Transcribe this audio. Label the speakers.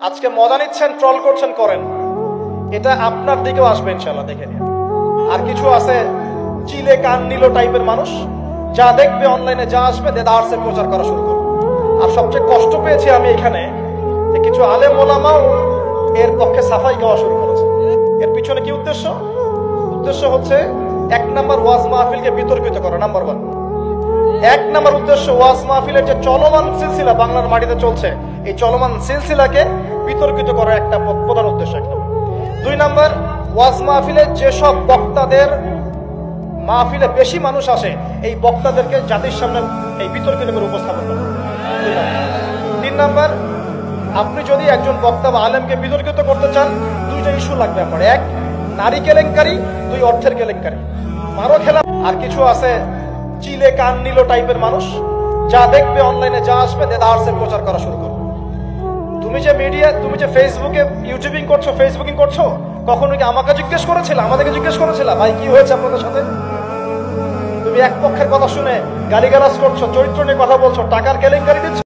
Speaker 1: আজকে মজা নিচ্ছেন, ট্রল করছেন, করেন, এটা আপনার দিকেও আসবে ইনশাআল্লাহ, দেখে নিন। আর কিছু আছে চিলে কান নিল টাইপের মানুষ, যা দেখবে অনলাইনে, যা আসবে দেদারসের প্রচার করা শুরু করবে। আর সবচেয়ে কষ্ট পেয়েছি আমি এখানে যে কিছু আলেম ওলামাও এর পক্ষে সাফাই গাওয়া শুরু করেছে। এর পিছনে কি উদ্দেশ্য? উদ্দেশ্য হচ্ছে 1 নাম্বার ওয়াজ মাহফিলকে বিতর্কিত করা, নাম্বার 1। 1 নাম্বার উদ্দেশ্য ওয়াজ মাহফিলের যে চলমান সিলসিলা বাংলার মাটিতে চলছে, এই চলমান সিলসিলাকে বিতর্কিত করা একটা প্রধান উদ্দেশ্য। 2 নাম্বার, ওয়াজ মাহফিলে যেসব বক্তাদের মাহফিলে বেশি মানুষ আসে, এই বক্তাদেরকে জাতির সামনে এই বিতর্কিত করে উপস্থাপন করা। 3 নাম্বার, আপনি যদি একজন বক্তা বা আলেমকে বিতর্কিত করতে চান, 2টা ইস্যু লাগবে আপনার। 1 নারী কেলেঙ্কারি, 2 অর্থের কেলেঙ্কারি, মারো খেলা। আর কিছু আছে চিলে কান নিল টাইপের মানুষ, যা দেখবে অনলাইনে, যা আসবে দেদারসের প্রচার করা শুরু করবে। তুমি যে মিডিয়া, তুমি যে ফেসবুকে ইউটিউবিং করছো, ফেসবুকিং করছো, কখনো কি আমাকে জিজ্ঞেস করেছিল, আমাদেরকে জিজ্ঞেস করেছিল ভাই কি হয়েছে আপনাদের সাথে? তুমি এক পক্ষের কথা শুনে গালিগালাজ করছো, চরিত্র নিয়ে কথা বলছো, টাকার কেলেঙ্কারি দিচ্ছ।